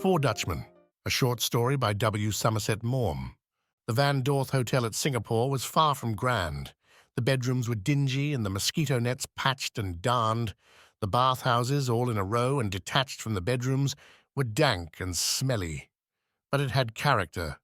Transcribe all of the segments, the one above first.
Four Dutchmen, a short story by Somerset Maugham. The Dorth Hotel at Singapore was far from grand. The bedrooms were dingy and the mosquito nets patched and darned. The bathhouses, all in a row and detached from the bedrooms, were dank and smelly. But it had character.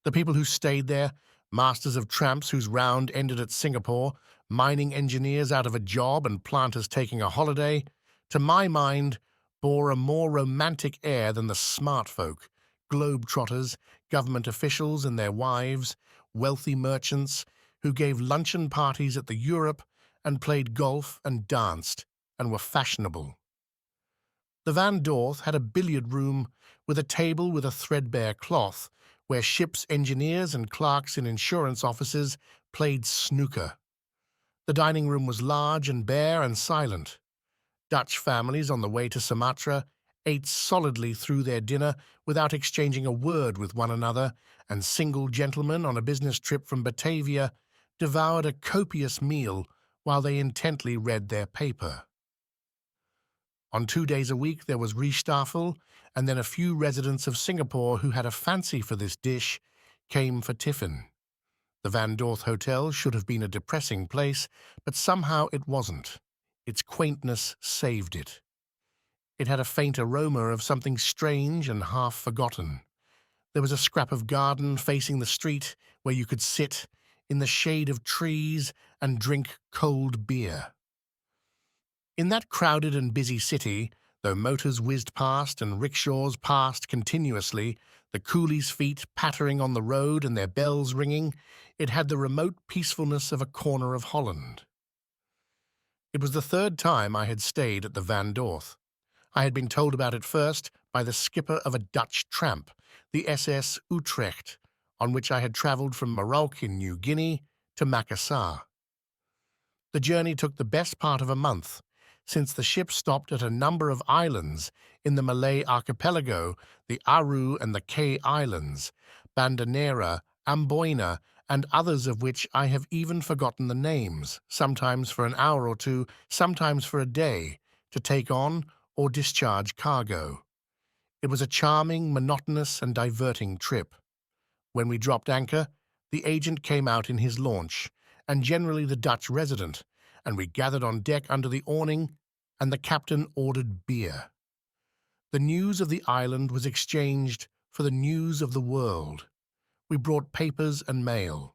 The people who stayed there, masters of tramps whose round ended at Singapore, mining engineers out of a job and planters taking a holiday, to my mind, bore a more romantic air than the smart folk, globe-trotters, government officials and their wives, wealthy merchants, who gave luncheon parties at the Europe and played golf and danced and were fashionable. The Dorth had a billiard room with a table with a threadbare cloth where ship's engineers and clerks in insurance offices played snooker. The dining room was large and bare and silent. Dutch families on the way to Sumatra ate solidly through their dinner without exchanging a word with one another, and single gentlemen on a business trip from Batavia devoured a copious meal while they intently read their paper. On 2 days a week there was Riestaffel, and then a few residents of Singapore who had a fancy for this dish came for tiffin. The Dorth Hotel should have been a depressing place, but somehow it wasn't. Its quaintness saved it. It had a faint aroma of something strange and half forgotten. There was a scrap of garden facing the street where you could sit in the shade of trees and drink cold beer. In that crowded and busy city, though motors whizzed past and rickshaws passed continuously, the coolies' feet pattering on the road and their bells ringing, it had the remote peacefulness of a corner of Holland. It was the third time I had stayed at the Dorth. I had been told about it first by the skipper of a Dutch tramp, the SS Utrecht, on which I had travelled from Maroc in New Guinea to Makassar. The journey took the best part of a month, since the ship stopped at a number of islands in the Malay archipelago, the Aru and the K Islands, Bandanera, Amboina, and others of which I have even forgotten the names, sometimes for an hour or two, sometimes for a day, to take on or discharge cargo. It was a charming, monotonous, and diverting trip. When we dropped anchor, the agent came out in his launch, and generally the Dutch resident, and we gathered on deck under the awning, and the captain ordered beer. The news of the island was exchanged for the news of the world. We brought papers and mail.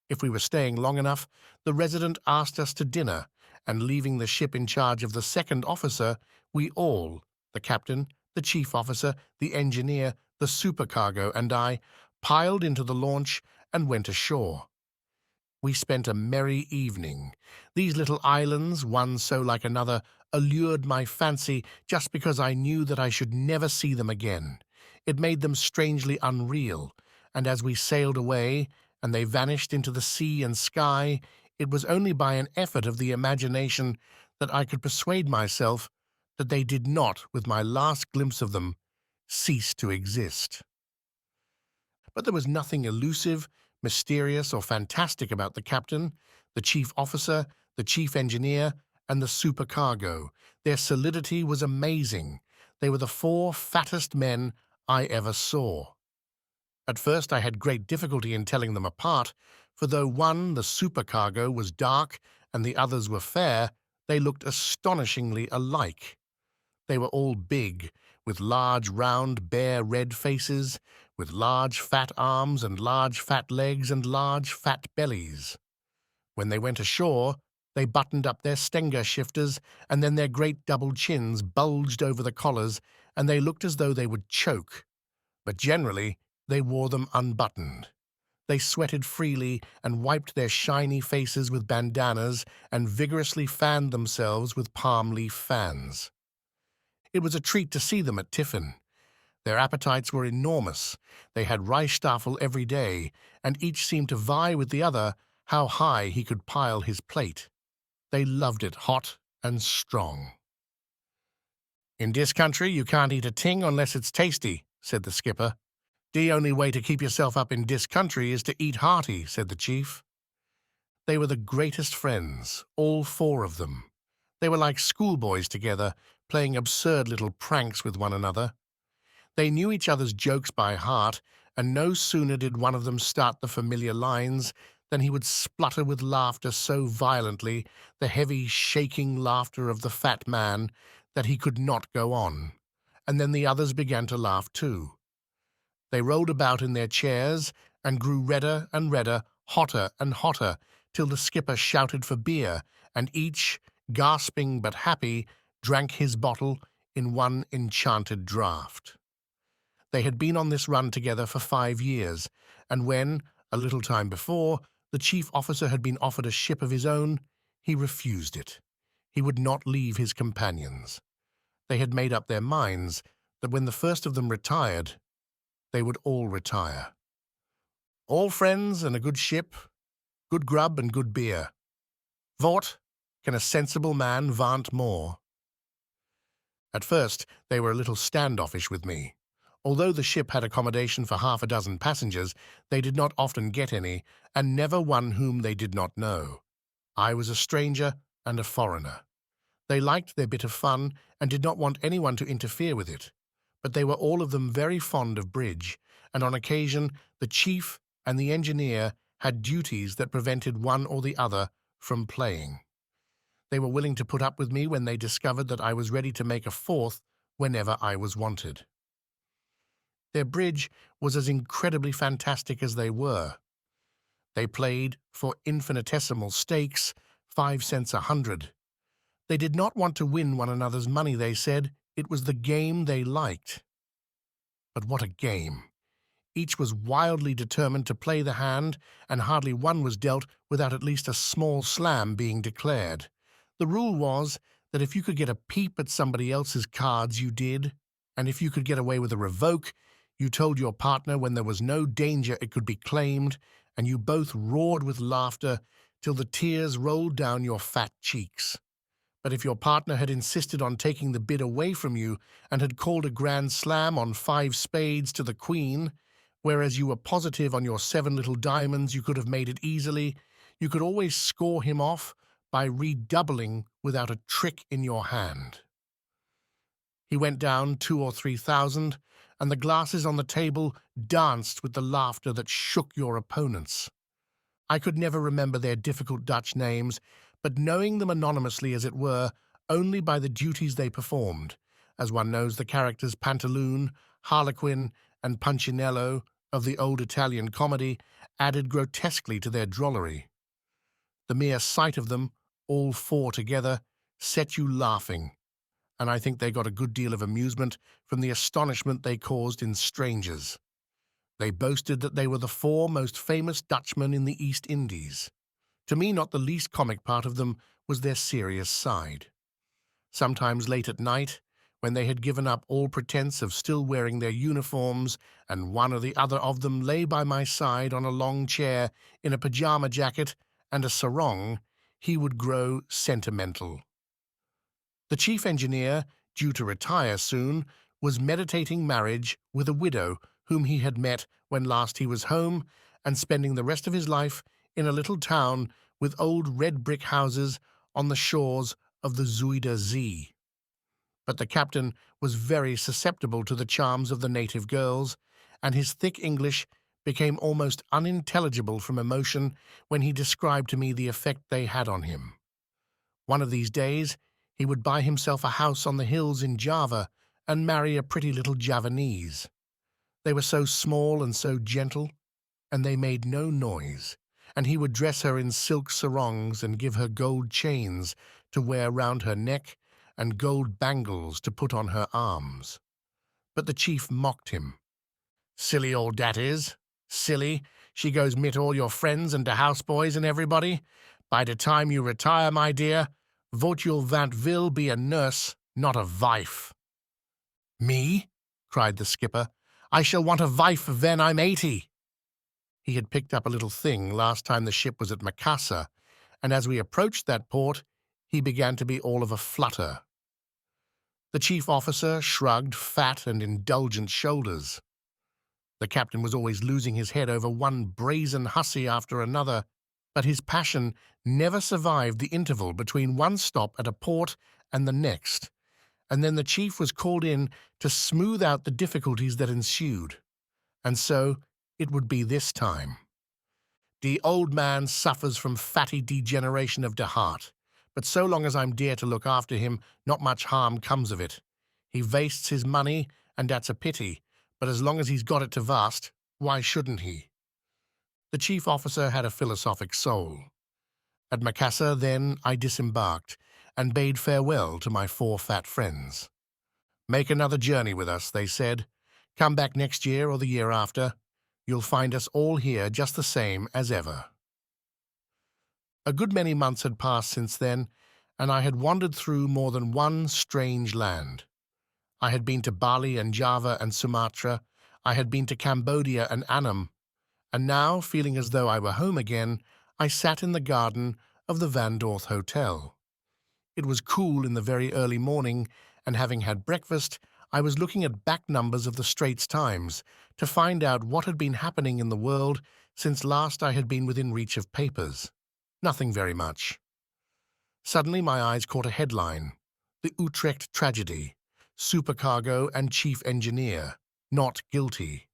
If we were staying long enough, the resident asked us to dinner, and leaving the ship in charge of the second officer, we all, the captain, the chief officer, the engineer, the supercargo, and I, piled into the launch and went ashore. We spent a merry evening. These little islands, one so like another, allured my fancy just because I knew that I should never see them again. It made them strangely unreal, and as we sailed away and they vanished into the sea and sky, it was only by an effort of the imagination that I could persuade myself that they did not, with my last glimpse of them, cease to exist. But there was nothing elusive, mysterious, or fantastic about the captain, the chief officer, the chief engineer, and the supercargo. Their solidity was amazing. They were the four fattest men I ever saw. At first I had great difficulty in telling them apart, for though one, the supercargo, was dark and the others were fair, they looked astonishingly alike. They were all big, with large, round, bare, red faces, with large, fat arms and large, fat legs and large, fat bellies. When they went ashore, they buttoned up their Stenger shifters, and then their great double chins bulged over the collars, and they looked as though they would choke. But generally, they wore them unbuttoned. They sweated freely and wiped their shiny faces with bandanas and vigorously fanned themselves with palm leaf fans. It was a treat to see them at tiffin. Their appetites were enormous. They had Riestaffel every day, and each seemed to vie with the other how high he could pile his plate. They loved it hot and strong. "In this country you can't eat a ting unless it's tasty," said the skipper. "The only way to keep yourself up in this country is to eat hearty," said the chief. They were the greatest friends, all four of them. They were like schoolboys together, playing absurd little pranks with one another. They knew each other's jokes by heart, and no sooner did one of them start the familiar lines than he would splutter with laughter so violently, the heavy, shaking laughter of the fat man, that he could not go on. And then the others began to laugh too. They rolled about in their chairs and grew redder and redder, hotter and hotter, till the skipper shouted for beer, and each, gasping but happy, drank his bottle in one enchanted draught. They had been on this run together for 5 years, and when, a little time before, the chief officer had been offered a ship of his own, he refused it. He would not leave his companions. They had made up their minds that when the first of them retired, they would all retire. All friends and a good ship, good grub and good beer. What can a sensible man want more? At first, they were a little standoffish with me. Although the ship had accommodation for 6 passengers, they did not often get any, and never one whom they did not know. I was a stranger and a foreigner. They liked their bit of fun and did not want anyone to interfere with it. But they were all of them very fond of bridge, and on occasion the chief and the engineer had duties that prevented one or the other from playing. They were willing to put up with me when they discovered that I was ready to make a fourth whenever I was wanted. Their bridge was as incredibly fantastic as they were. They played for infinitesimal stakes, 5 cents 100. They did not want to win one another's money, they said. It was the game they liked. But what a game! Each was wildly determined to play the hand, and hardly one was dealt without at least a small slam being declared. The rule was that if you could get a peep at somebody else's cards, you did, and if you could get away with a revoke, you told your partner when there was no danger it could be claimed, and you both roared with laughter till the tears rolled down your fat cheeks. But if your partner had insisted on taking the bid away from you and had called a grand slam on 5 spades to the queen, whereas you were positive on your 7 little diamonds you could have made it easily, you could always score him off by redoubling without a trick in your hand. He went down 2 or 3,000, and the glasses on the table danced with the laughter that shook your opponents. I could never remember their difficult Dutch names, but knowing them anonymously, as it were, only by the duties they performed, as one knows the characters Pantaloon, Harlequin, and Punchinello of the old Italian comedy, added grotesquely to their drollery. The mere sight of them, all 4 together, set you laughing, and I think they got a good deal of amusement from the astonishment they caused in strangers. They boasted that they were the 4 most famous Dutchmen in the East Indies. To me, not the least comic part of them was their serious side. Sometimes late at night, when they had given up all pretense of still wearing their uniforms, and one or the other of them lay by my side on a long chair in a pajama jacket and a sarong, he would grow sentimental. The chief engineer, due to retire soon, was meditating marriage with a widow whom he had met when last he was home, and spending the rest of his life in a little town with old red brick houses on the shores of the Zuider Zee. But the captain was very susceptible to the charms of the native girls, and his thick English became almost unintelligible from emotion when he described to me the effect they had on him. One of these days he would buy himself a house on the hills in Java and marry a pretty little Javanese. They were so small and so gentle, and they made no noise, and he would dress her in silk sarongs and give her gold chains to wear round her neck and gold bangles to put on her arms. But the chief mocked him. "Silly old dat is. Silly. She goes mit all your friends and de houseboys and everybody. By de time you retire, my dear, vot you'll vant will be a nurse, not a wife." "Me?" cried the skipper. "I shall want a wife when I'm 80. He had picked up a little thing last time the ship was at Macassar, and as we approached that port, he began to be all of a flutter. The chief officer shrugged fat and indulgent shoulders. The captain was always losing his head over one brazen hussy after another, but his passion never survived the interval between one stop at a port and the next, and then the chief was called in to smooth out the difficulties that ensued. And so it would be this time. The old man suffers from fatty degeneration of the heart, but so long as I'm dear to look after him, not much harm comes of it. He wastes his money, and that's a pity, but as long as he's got it to vast, why shouldn't he? The chief officer had a philosophic soul. At Macassar, then, I disembarked and bade farewell to my 4 fat friends. Make another journey with us, they said. Come back next year or the year after. You'll find us all here just the same as ever. A good many months had passed since then, and I had wandered through more than one strange land. I had been to Bali and Java and Sumatra. I had been to Cambodia and Annam. And now, feeling as though I were home again, I sat in the garden of the Dorth Hotel. It was cool in the very early morning, and having had breakfast, I was looking at back numbers of the Straits Times to find out what had been happening in the world since last I had been within reach of papers. Nothing very much. Suddenly my eyes caught a headline: The Utrecht Tragedy. Supercargo and chief engineer, not guilty.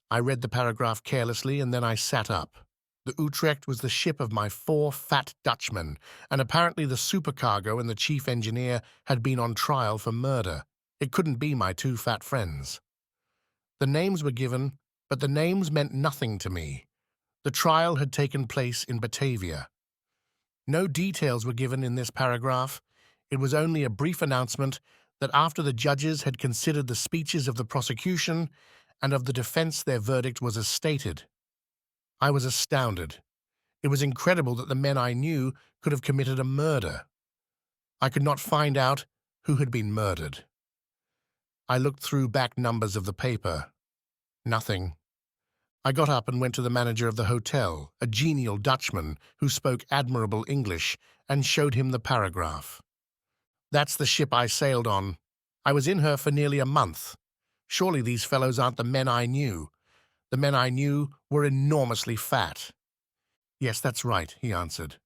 I read the paragraph carelessly, and then I sat up. The Utrecht was the ship of my 4 fat Dutchmen, and apparently the supercargo and the chief engineer had been on trial for murder. It couldn't be my 2 fat friends. The names were given, but the names meant nothing to me. The trial had taken place in Batavia. No details were given in this paragraph. It was only a brief announcement that after the judges had considered the speeches of the prosecution and of the defense, their verdict was as stated. I was astounded. It was incredible that the men I knew could have committed a murder. I could not find out who had been murdered. I looked through back numbers of the paper. Nothing. I got up and went to the manager of the hotel, a genial Dutchman who spoke admirable English, and showed him the paragraph. That's the ship I sailed on. I was in her for nearly a month. Surely these fellows aren't the men I knew. The men I knew were enormously fat. Yes, that's right, he answered.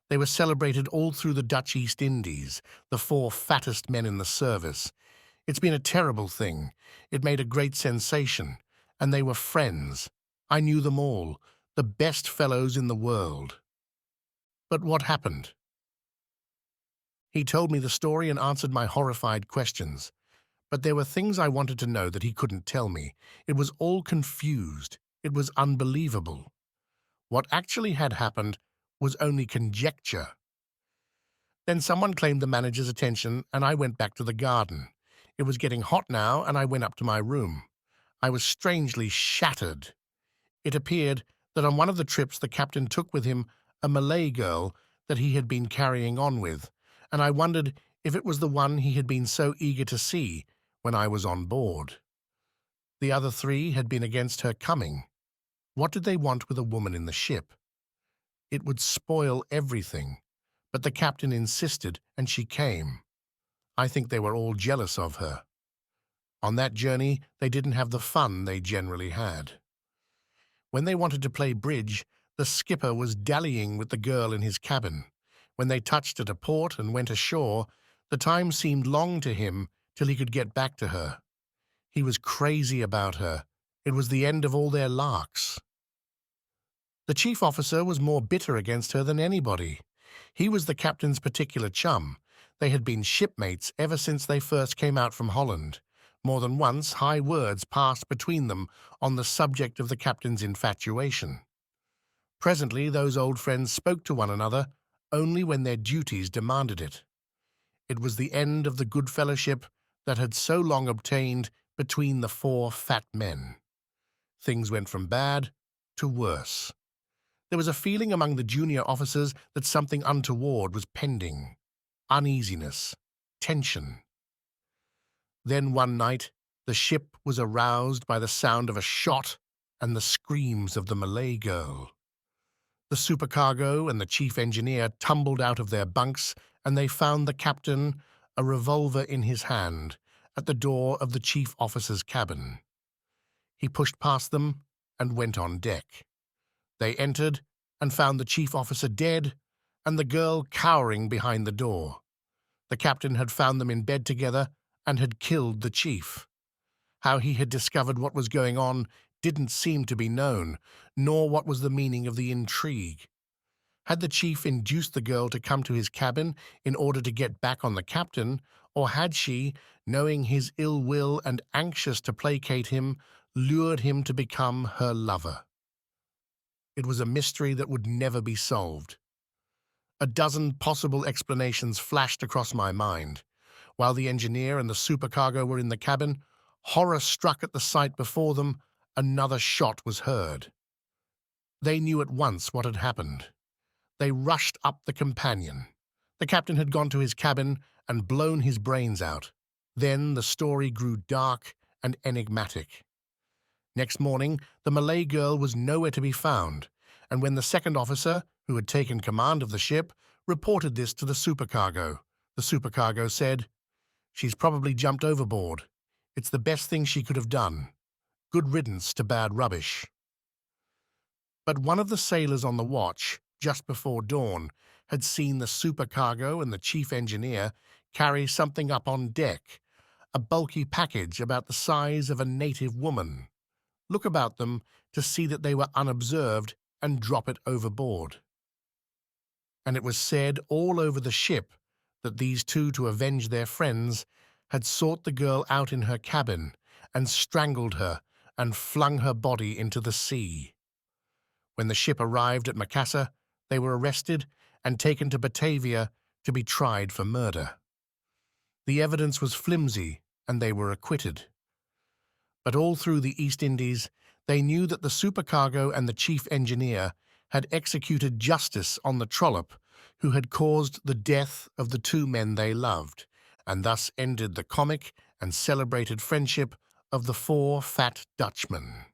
They were celebrated all through the Dutch East Indies, the 4 fattest men in the service. It's been a terrible thing. It made a great sensation. And they were friends. I knew them all, the best fellows in the world. But what happened? He told me the story and answered my horrified questions. But there were things I wanted to know that he couldn't tell me. It was all confused. It was unbelievable. What actually had happened was only conjecture. Then someone claimed the manager's attention, and I went back to the garden. It was getting hot now, and I went up to my room. I was strangely shattered. It appeared that on one of the trips the captain took with him a Malay girl that he had been carrying on with, and I wondered if it was the one he had been so eager to see when I was on board. The other 3 had been against her coming. What did they want with a woman in the ship? It would spoil everything, but the captain insisted, and she came. I think they were all jealous of her. On that journey, they didn't have the fun they generally had. When they wanted to play bridge, the skipper was dallying with the girl in his cabin. When they touched at a port and went ashore, the time seemed long to him till he could get back to her. He was crazy about her. It was the end of all their larks. The chief officer was more bitter against her than anybody. He was the captain's particular chum. They had been shipmates ever since they first came out from Holland. More than once, high words passed between them on the subject of the captain's infatuation. Presently, those old friends spoke to one another only when their duties demanded it. It was the end of the good fellowship that had so long obtained between the 4 fat men. Things went from bad to worse. There was a feeling among the junior officers that something untoward was pending. Uneasiness, tension. Then one night, the ship was aroused by the sound of a shot and the screams of the Malay girl. The supercargo and the chief engineer tumbled out of their bunks, and they found the captain, a revolver in his hand, at the door of the chief officer's cabin. He pushed past them and went on deck. They entered and found the chief officer dead and the girl cowering behind the door. The captain had found them in bed together and had killed the chief. How he had discovered what was going on didn't seem to be known, nor what was the meaning of the intrigue. Had the chief induced the girl to come to his cabin in order to get back on the captain, or had she, knowing his ill will and anxious to placate him, lured him to become her lover? It was a mystery that would never be solved. A dozen possible explanations flashed across my mind. While the engineer and the supercargo were in the cabin, horror struck at the sight before them. Another shot was heard. They knew at once what had happened. They rushed up the companion. The captain had gone to his cabin and blown his brains out. Then the story grew dark and enigmatic. Next morning, the Malay girl was nowhere to be found, and when the second officer, who had taken command of the ship, reported this to the supercargo said, "She's probably jumped overboard. It's the best thing she could have done. Good riddance to bad rubbish." But one of the sailors on the watch, just before dawn, had seen the supercargo and the chief engineer carry something up on deck, a bulky package about the size of a native woman, look about them to see that they were unobserved, and drop it overboard. And it was said all over the ship that these two, to avenge their friends, had sought the girl out in her cabin and strangled her and flung her body into the sea. When the ship arrived at Macassar, they were arrested and taken to Batavia to be tried for murder. The evidence was flimsy, and they were acquitted. But all through the East Indies, they knew that the supercargo and the chief engineer had executed justice on the trollop who had caused the death of the two men they loved, and thus ended the comic and celebrated friendship of the four fat Dutchmen.